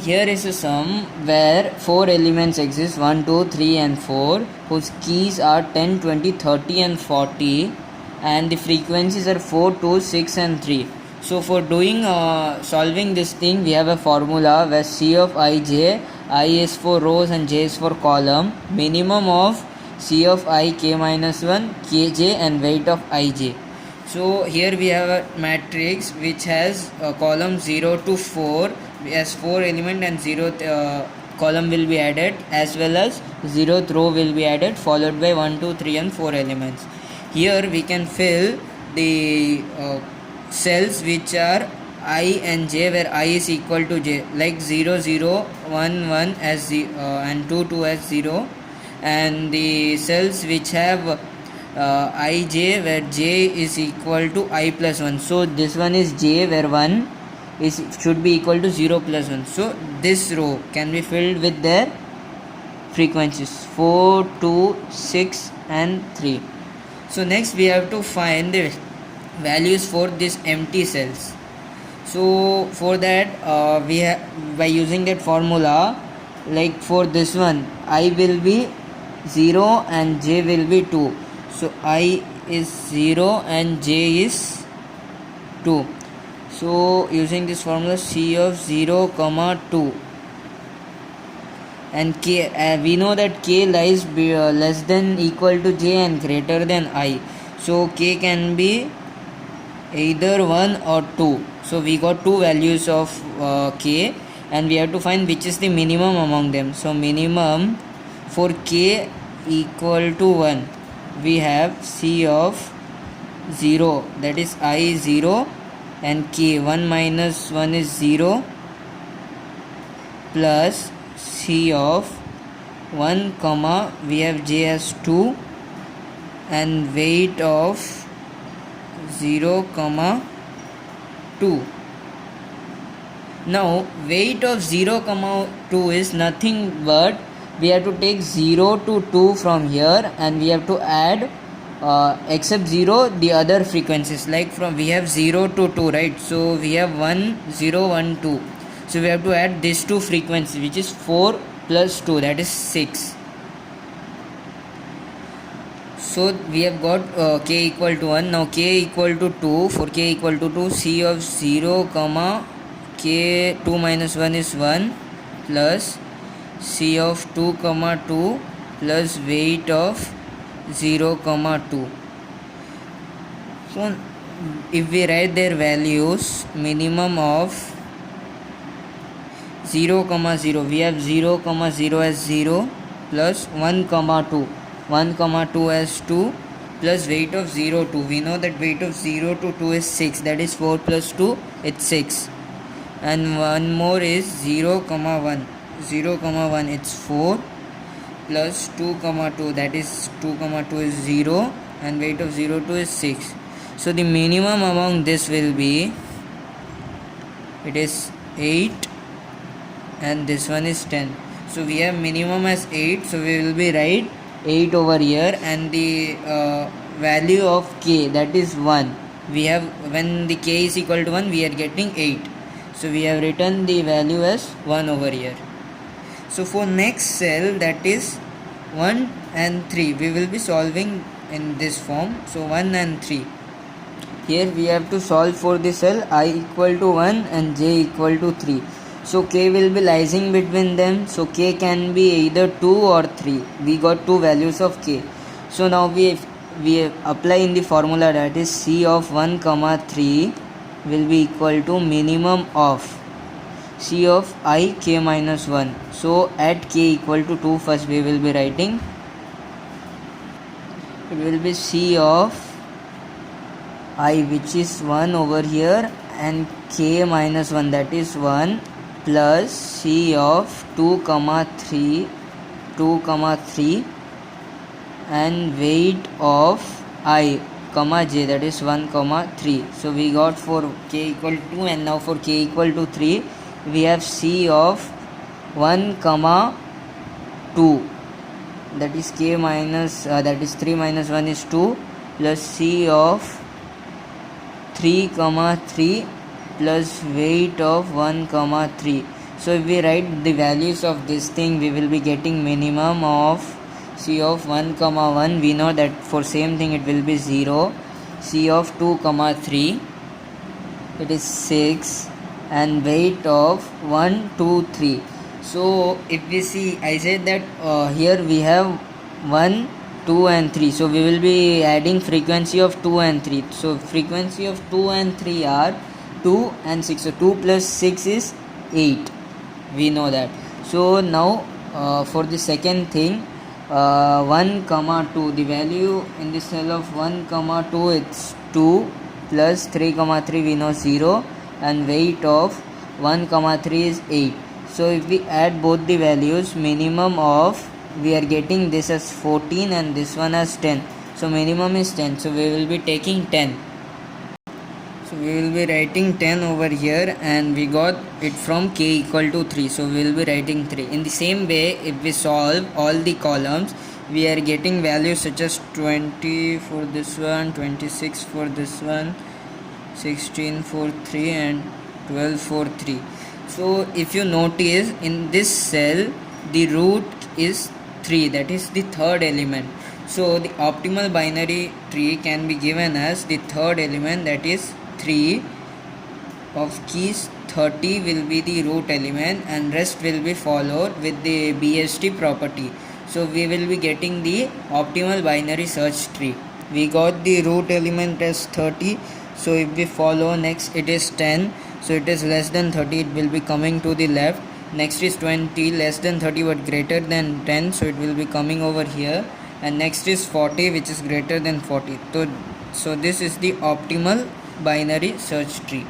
Here is a sum where 4 elements exist 1, 2, 3 and 4 whose keys are 10, 20, 30 and 40 and the frequencies are 4, 2, 6 and 3. So for doing solving this thing we have a formula where C of ij, I is for rows and j is for column, minimum of C of I k minus 1, kj and weight of ij. So here we have a matrix which has column 0 to 4 as 4 element and 0th column will be added as well as 0th row will be added followed by 1, 2, 3 and 4 elements. Here we can fill the cells which are I and j where I is equal to j, like 0, 0, 1, 1 as and 2, 2 as 0, and the cells which have ij where j is equal to I plus 1. So this one is j where 1 should be equal to 0 plus 1. So this row can be filled with their frequencies 4, 2, 6 and 3. So next we have to find the values for these empty cells. So for that we have, by using that formula, like for this one I will be 0 and j will be 2. So I is 0 and j is 2. So using this formula C of 0 comma 2 and k, we know that k lies less than equal to j and greater than I. So k can be either 1 or 2. So we got two values of k and we have to find which is the minimum among them. So minimum for k equal to 1, we have C of 0, that is I 0 and k 1 minus 1 is 0 plus C of 1 comma we have j as 2 and weight of 0 comma 2. Now weight of 0 comma 2 is nothing but we have to take 0 to 2 from here and we have to add except 0 the other frequencies, like from we have 0 to 2, right? So we have 1, 0, 1, 2. So we have to add these two frequencies which is 4 plus 2, that is 6. So we have got k equal to 1. Now k equal to 2. For k equal to 2, C of 0 comma k 2 minus 1 is 1 plus C of 2 comma 2 plus weight of 0 comma 2. So if we write their values, minimum of 0 comma 0, we have 0 comma 0 as 0 plus 1 comma 2, 1 comma 2 as 2 plus weight of 0 2. We know that weight of 0 to 2 is 6, that is 4 plus 2, it's 6. And one more is 0 comma 1, 0 comma 1 it's 4 plus 2 comma 2, that is 2 comma 2 is 0 and weight of 0 2 is 6. So the minimum among this will be, it is 8 and this one is 10. So we have minimum as 8, so we will be write 8 over here and the value of k, that is 1. We have, when the k is equal to 1 we are getting 8. So we have written the value as 1 over here. So for next cell, that is 1 and 3, we will be solving in this form. So 1 and 3. Here we have to solve for the cell I equal to 1 and j equal to 3. So k will be lying between them. So k can be either 2 or 3. We got two values of k. So now we apply in the formula, that is C of 1 comma 3 will be equal to minimum of C of I k minus 1. So at k equal to 2, first we will be writing, it will be C of I which is 1 over here and k minus 1, that is 1 plus C of 2 comma 3 and weight of I comma j, that is 1 comma 3. So we got for k equal to 2 and now for k equal to 3 we have C of 1 comma 2, that is k minus that is 3 minus 1 is 2 plus C of 3 comma 3 plus weight of 1 comma 3. So if we write the values of this thing, we will be getting minimum of C of 1 comma 1. We know that for same thing it will be 0. C of 2 comma 3, it is 6, and weight of 1 2 3. So if we see, I said that here we have 1 2 and 3, so we will be adding frequency of 2 and 3. So frequency of 2 and 3 are 2 and 6. So 2 plus 6 is 8. We know that. So now for the second thing, 1 comma 2, the value in the cell of 1 comma 2, it's 2 plus 3 comma 3, we know 0, and weight of 1 comma 3 is 8. So if we add both the values, minimum of, we are getting this as 14 and this one as 10. So minimum is 10, so we will be taking 10. So we will be writing 10 over here, and we got it from k equal to 3. So we will be writing 3. In the same way, if we solve all the columns, we are getting values such as 20 for this one, 26 for this one, 16 for 3, and 12 for 3. So if you notice, in this cell the root is 3, that is the third element. So the optimal binary tree can be given as the third element, that is 3 of keys 30 will be the root element, and rest will be followed with the BST property. So we will be getting the optimal binary search tree. We got the root element as 30. So if we follow, next it is 10, so it is less than 30, it will be coming to the left. Next is 20, less than 30 but greater than 10, so it will be coming over here. And next is 40, which is greater than 40. So this is the optimal binary search tree.